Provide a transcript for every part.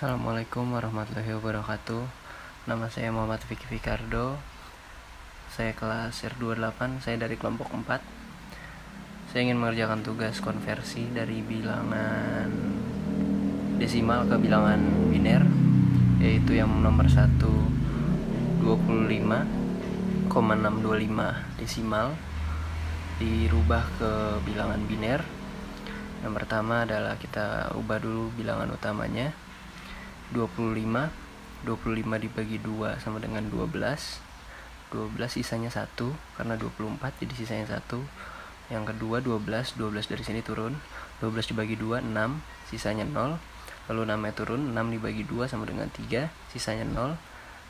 Assalamualaikum warahmatullahi wabarakatuh. Nama saya Muhammad Vicky Fikardo. Saya kelas R28, saya dari kelompok 4. Saya ingin mengerjakan tugas konversi dari bilangan desimal ke bilangan biner, yaitu yang nomor 1 25,625 desimal dirubah ke bilangan biner. Yang pertama adalah kita ubah dulu bilangan utamanya. 25 dibagi 2 sama dengan 12 sisanya 1 karena 24 jadi sisanya 1. Yang kedua 12 dari sini turun, 12 dibagi 2 6 sisanya 0, lalu 6 turun, 6 dibagi 2 sama dengan 3 sisanya 0,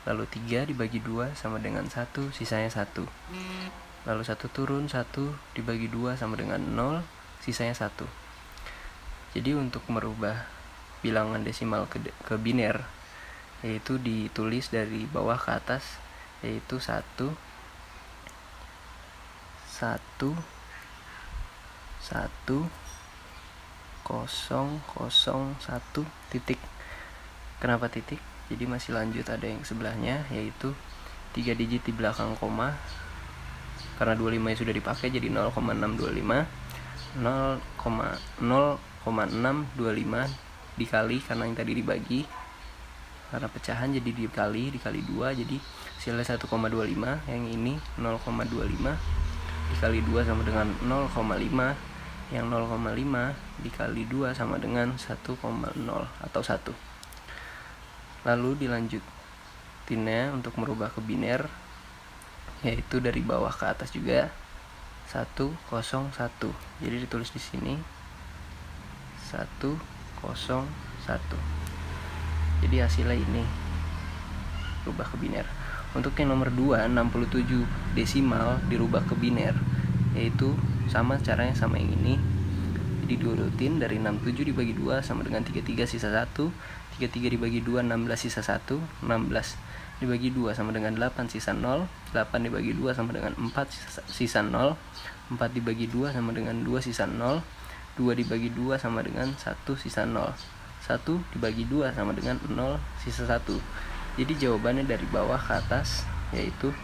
lalu 3 dibagi 2 sama dengan 1 sisanya 1, lalu 1 turun, 1 dibagi 2 sama dengan 0 sisanya 1. Jadi untuk merubah bilangan desimal ke biner, yaitu ditulis dari bawah ke atas, yaitu 1 1 1 0 0 1 titik. Kenapa titik? Jadi masih lanjut ada yang sebelahnya, yaitu 3 digit di belakang koma. Karena 25 nya sudah dipakai jadi 0,625 0,625 dikali, karena yang tadi dibagi karena pecahan jadi dikali 2, jadi hasilnya 1,25. yang ini 0,25 dikali 2 sama dengan 0,5, yang 0,5 dikali 2 sama dengan 1,0 atau 1. Lalu dilanjutinnya untuk merubah ke biner, yaitu dari bawah ke atas juga 101. Jadi ditulis di sini 101. Jadi hasilnya ini rubah ke biner. Untuk yang nomor 2 67 desimal dirubah ke biner, yaitu sama caranya sama yang ini. Jadi diurutin dari 67 dibagi 2 sama dengan 33 sisa 1, 33 dibagi 2 16 sisa 1, 16 dibagi 2 sama dengan 8 sisa 0, 8 dibagi 2 sama dengan 4 sisa 0, 4 dibagi 2 sama dengan 2 sisa 0, 2 dibagi 2 sama dengan 1 sisa 0, 1 dibagi 2 sama dengan 0 sisa 1. Jadi jawabannya dari bawah ke atas, yaitu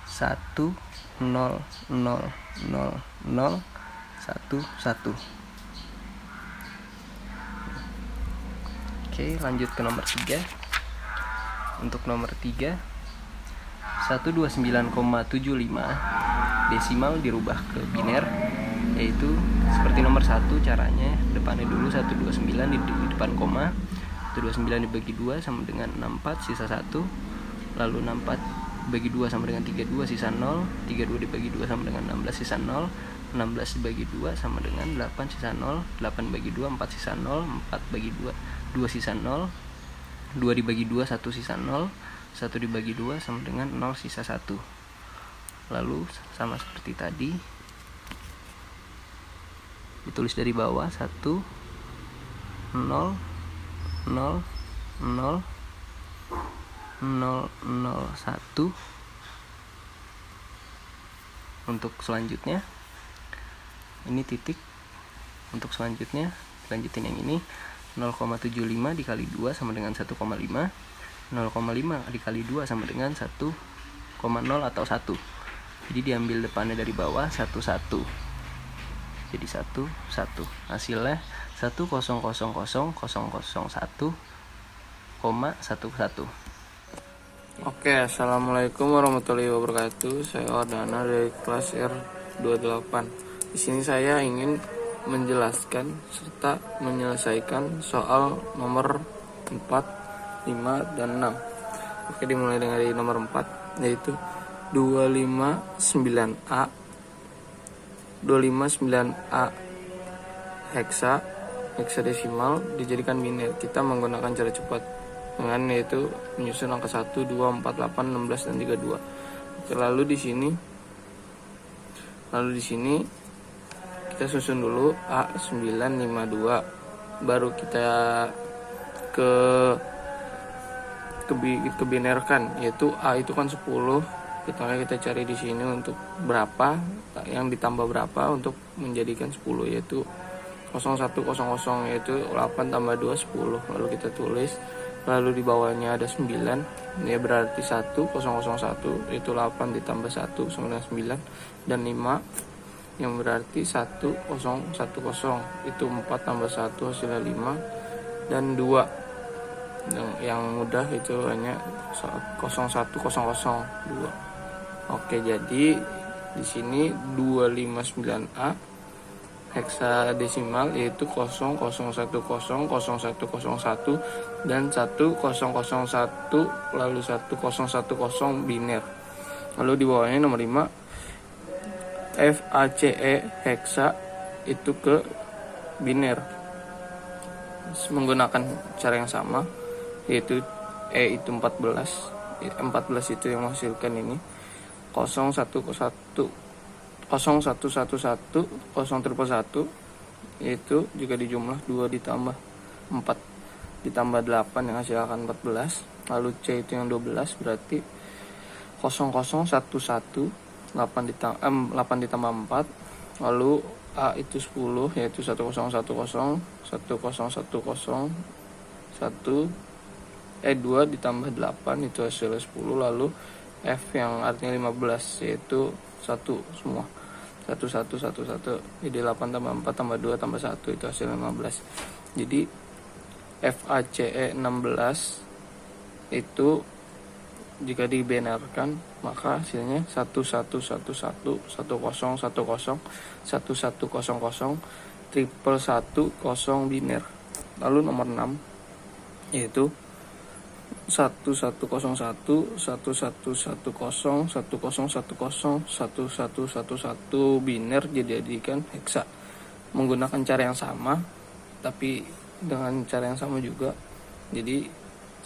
1 0 0 0 0 1 1. Oke, lanjut ke nomor 3. Untuk nomor 3 129,75 desimal dirubah ke biner, yaitu seperti nomor 1 caranya. Depannya dulu 129 di depan koma, 129 dibagi 2 sama dengan 64 sisa 1, lalu 64 dibagi 2 sama dengan 32 sisa 0, 32 dibagi 2 sama dengan 16 sisa 0, 16 dibagi 2 sama dengan 8 sisa 0, 8 dibagi 2 4 sisa 0, 4 bagi 2 2 sisa 0, 2 dibagi 2 1 sisa 0, 1 dibagi 2 sama dengan 0 sisa 1. Lalu sama seperti tadi, ditulis dari bawah 1 0 0 0 0 1. Untuk selanjutnya ini titik. Untuk selanjutnya lanjutin yang ini 0,75 dikali 2 sama dengan 1,5, 0,5 dikali 2 sama dengan 1,0 atau 1. Jadi diambil depannya dari bawah 1 1. Jadi 1 1. Hasilnya 1,000,001,11. Oke, assalamualaikum warahmatullahi wabarakatuh. Saya Wardana dari kelas R28. Di sini saya ingin menjelaskan serta menyelesaikan soal nomor 4, 5, dan 6. Oke, dimulai dari nomor 4, yaitu 259A 259A heksadesimal dijadikan biner. Kita menggunakan cara cepat dengan, yaitu menyusun angka 1, 2, 4, 8, 16 dan 32. Oke, lalu di sini kita susun dulu A952, baru kita kebinerkan, yaitu A itu kan 10. Kita cari di sini untuk berapa, yang ditambah berapa untuk menjadikan 10, yaitu 0100, yaitu 8 tambah 2 10. Lalu kita tulis, lalu di bawahnya ada 9, ya berarti 1001, yaitu 8 ditambah 1 sama dengan 9, dan 5 yang berarti 1010, itu 4 tambah 1 hasilnya 5, dan 2 yang mudah itu hanya 01002. Oke, jadi di sini 259A heksadesimal yaitu 00100101 dan 1001 lalu 1010 biner. Lalu di bawahnya nomor 5 FACE heksa itu ke biner menggunakan cara yang sama, yaitu E itu 14 itu yang menghasilkan ini 0111 011 yaitu jika dijumlah 2 ditambah 4 ditambah 8 yang hasilkan 14. Lalu C itu yang 12 berarti 0011 8 ditambah 4. Lalu A itu 10 yaitu 1010 2 ditambah 8 itu hasilnya 10. Lalu F yang artinya 15 yaitu 1 semua, 1111, jadi 8 tambah 4 tambah 2 tambah 1 itu hasilnya 15. Jadi FACE 16 itu jika dibinarkan maka hasilnya 1111 1010 1100 11110 biner. Lalu nomor 6 yaitu 1101 1110 1111 biner dijadikan heksa menggunakan cara yang sama, tapi dengan cara yang sama juga. Jadi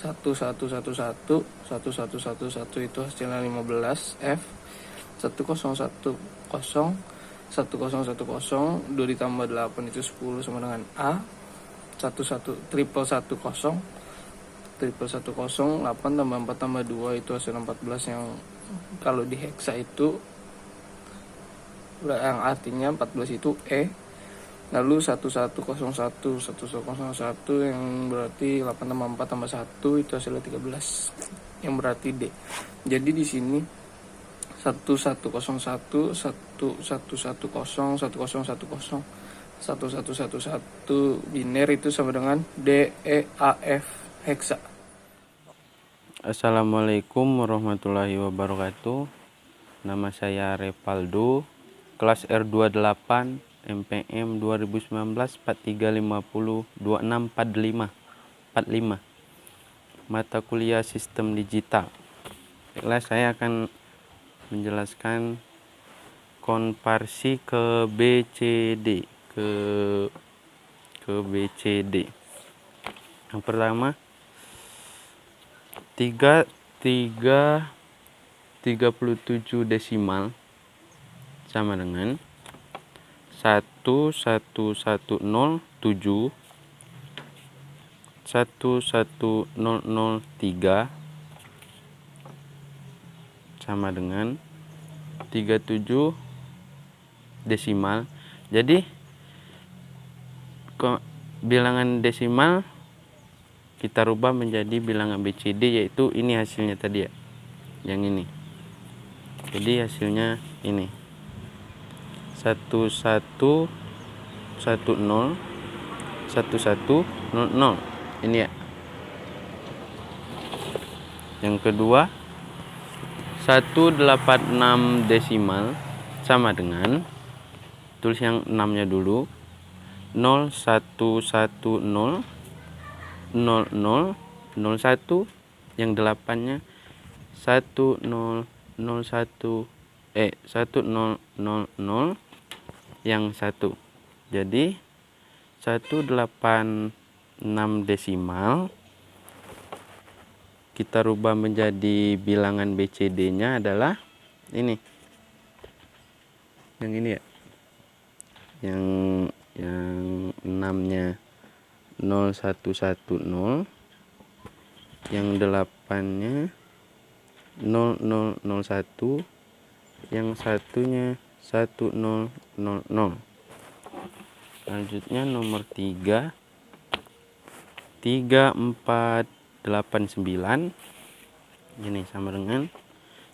1111 1111 itu hasilnya 15 F, 1010 1010 2 ditambah 8 itu 10 sama dengan A, 1110 8 tambah 4 tambah 2 itu hasil 14 yang kalau di heksa itu yang artinya 14 itu E. Lalu 1101 yang berarti 8 tambah 4 tambah 1 itu hasilnya 13 yang berarti D. Jadi di sini 1101 1110 1010 1111 biner itu sama dengan DEAF heksa. Assalamualaikum warahmatullahi wabarakatuh. Nama saya Revaldo, kelas R28 MPM 2019 4350 2645 mata kuliah sistem digital. Baiklah, saya akan menjelaskan konversi ke BCD ke BCD. Yang pertama 37 desimal sama dengan 1107 11003 sama dengan 37 desimal. Jadi bilangan desimal kita rubah menjadi bilangan BCD, yaitu ini hasilnya tadi ya, yang ini. Jadi hasilnya ini 1110 1100 ini ya. Yang kedua 186 desimal sama dengan, tulis yang 6 nya dulu, 0110 0001, yang 8 nya 1001 1000 yang 1. Jadi 186 desimal kita rubah menjadi bilangan BCD nya adalah ini, yang ini ya, yang 6 nya 0110, yang 8 nya 0001, yang 1 nya 1000. Selanjutnya nomor 3 3489. Ini sama dengan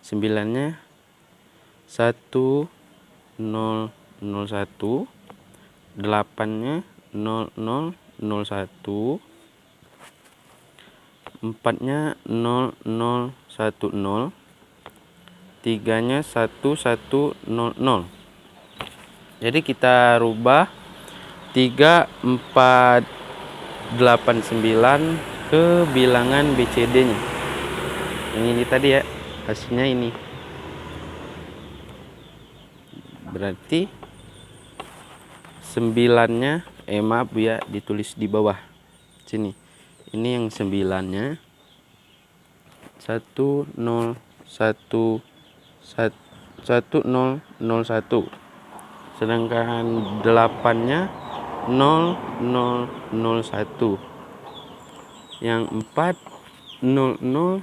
9-nya 1001, 8-nya 0001, 4-nya 0010, 3-nya 1100. Jadi kita rubah 3489 ke bilangan BCD-nya. Yang ini tadi ya, hasilnya ini. Berarti 9-nya, maaf ya, ditulis di bawah sini. Ini yang 9-nya 1001, sedangkan 8-nya 0001, yang 4 0010,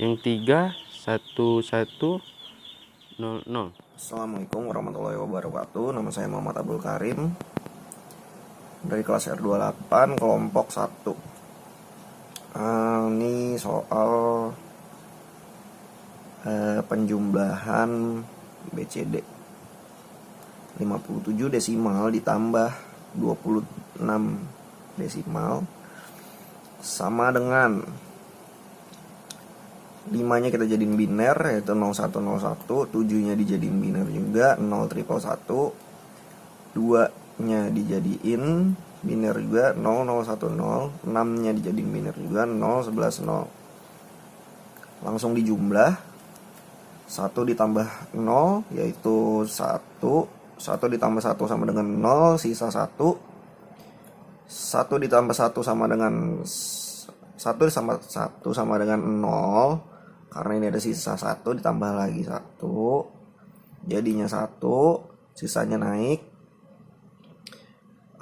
yang 3 1100. Assalamualaikum warahmatullahi wabarakatuh. Nama saya Muhammad Abdul Karim dari kelas R28 kelompok 1. Ini soal penjumlahan BCD 57 desimal ditambah 26 desimal sama dengan 5-nya kita jadiin biner, yaitu 0101, 7-nya dijadiin biner juga, 0111, 2-nya dijadiin biner juga, 0010, 6-nya dijadiin biner juga, 0110. Langsung dijumlah, 1 ditambah 0 yaitu 1, 1 ditambah 1 sama dengan 0, sisa 1, 1 ditambah 1 sama dengan 1 sama dengan 0. Karena ini ada sisa 1 ditambah lagi 1, jadinya 1, sisanya naik.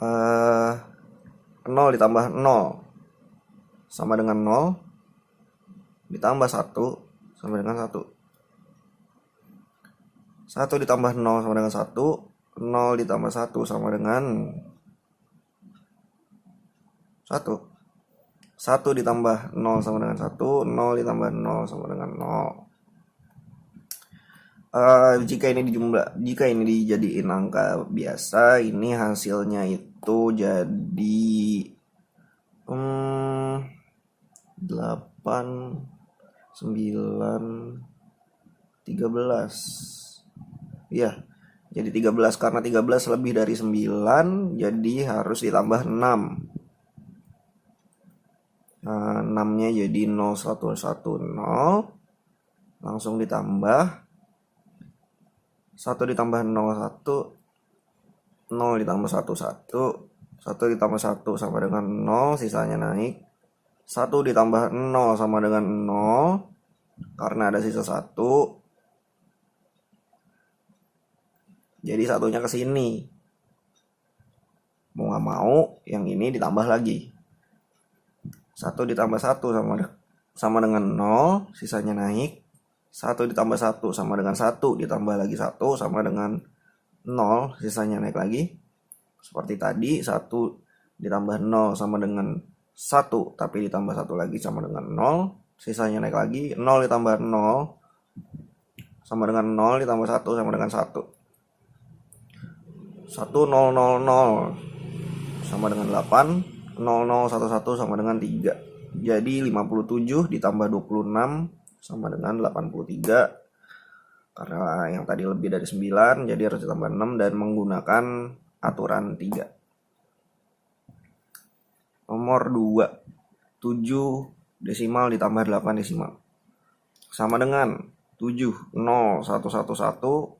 0 ditambah 0 sama dengan 0, ditambah 1 sama dengan 1. 1 ditambah 0 sama dengan 1, 0 ditambah 1 sama dengan 1. 1 ditambah 0 sama dengan 1, 0 ditambah 0 sama dengan 0. Jika ini dijadiin angka biasa, ini hasilnya itu jadi 8, 9, 13. Ya, jadi 13, karena 13 lebih dari 9, jadi harus ditambah 6. 6-nya jadi 0110, langsung ditambah 1 ditambah 01, 0 ditambah 11, 1 ditambah 1 sama dengan 0, sisanya naik. 1 ditambah 0 sama dengan 0, karena ada sisa 1, jadi satunya ke sini. Mau gak mau yang ini ditambah lagi. 1 ditambah 1 sama dengan 0, sisanya naik. 1 ditambah 1 sama dengan 1, ditambah lagi 1 sama dengan 0, sisanya naik lagi. Seperti tadi, 1 ditambah 0 sama dengan 1, tapi ditambah 1 lagi sama dengan 0, sisanya naik lagi. 0 ditambah 0 sama dengan 0, ditambah 1 sama dengan 1. 1000 sama dengan 8, 0011 sama dengan 3. Jadi 57 ditambah 26 sama dengan 83. Karena yang tadi lebih dari 9, jadi harus ditambah 6 dan menggunakan aturan 3. Nomor 2, 7 desimal ditambah 8 desimal. Sama dengan 7, 0, 111,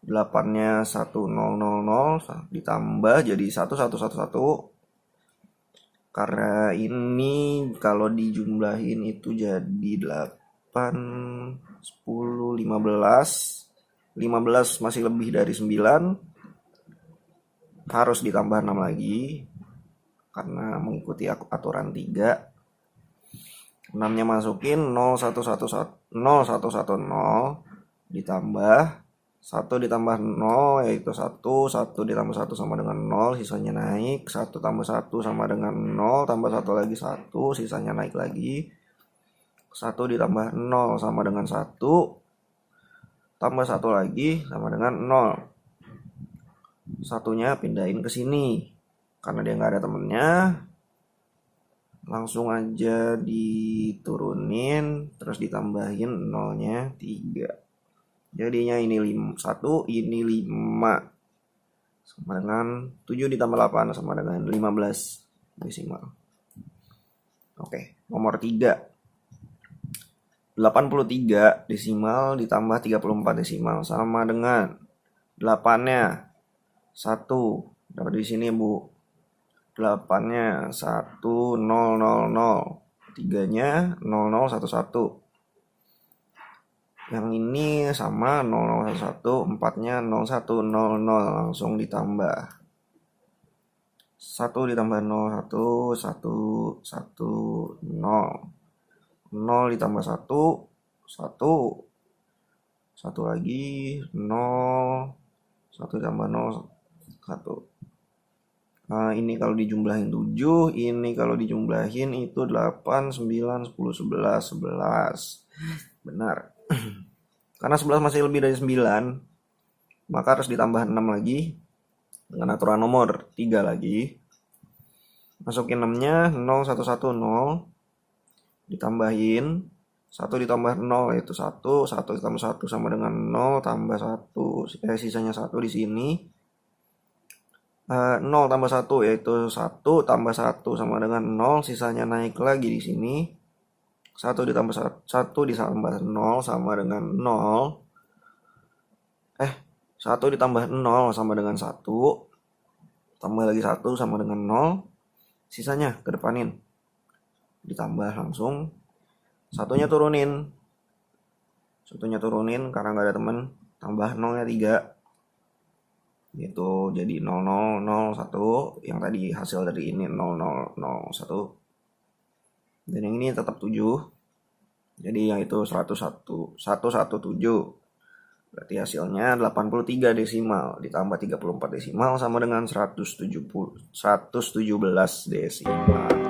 8-nya 1000 ditambah jadi 1111. Karena ini kalau dijumlahin itu jadi 8, 10, 15. 15 masih lebih dari 9. Harus ditambah 6 lagi. Karena mengikuti aturan 3. 6-nya masukin 0110 ditambah 1 ditambah 0 yaitu 1, 1 ditambah 1 sama dengan 0, sisanya naik, 1 tambah 1 sama dengan 0, tambah 1 lagi 1, sisanya naik lagi, 1 ditambah 0 sama dengan 1, tambah 1 lagi sama dengan 0. Satunya pindahin ke sini, karena dia nggak ada temennya, langsung aja diturunin, terus ditambahin 0-nya 3. Jadinya ini 1, ini 5. Sama dengan 7 ditambah 8 sama dengan 15 desimal. Oke, nomor 3. 83 desimal ditambah 34 desimal sama dengan 8-nya 1. Dapat di sini, Bu. 8-nya 1 0 0 0. 3-nya 0 0 1 1. Yang ini sama 0011, 4-nya 0100, langsung ditambah. 1 ditambah 01, 1, 1, 0. 0 ditambah 1, 1. 1 lagi, 0. 1 ditambah 0, 1. Nah, ini kalau dijumlahin 7, ini kalau dijumlahin itu 8, 9, 10, 11, 11. Benar. Karena 11 masih lebih dari 9, maka harus ditambah 6 lagi dengan aturan nomor 3 lagi. Masukin 6-nya 0110, ditambahin 1 ditambah 0 yaitu 1, 1 ditambah 1 sama dengan 0 tambah 1, sisanya 1 di sini. 0 tambah 1 yaitu 1 tambah 1 sama dengan 0, sisanya naik lagi di sini. 1 ditambah 1 ditambah 0 sama dengan 0. 1 ditambah 0 sama dengan 1. Tambah lagi 1 sama dengan 0. Sisanya ke depanin. Ditambah langsung. Satunya turunin. Karena nggak ada teman. Tambah 0-nya 3. Itu jadi 0001. Yang tadi hasil dari ini 0001. Dan yang ini tetap 7. Jadi yang itu 117. Berarti hasilnya 83 desimal ditambah 34 desimal sama dengan 117 desimal.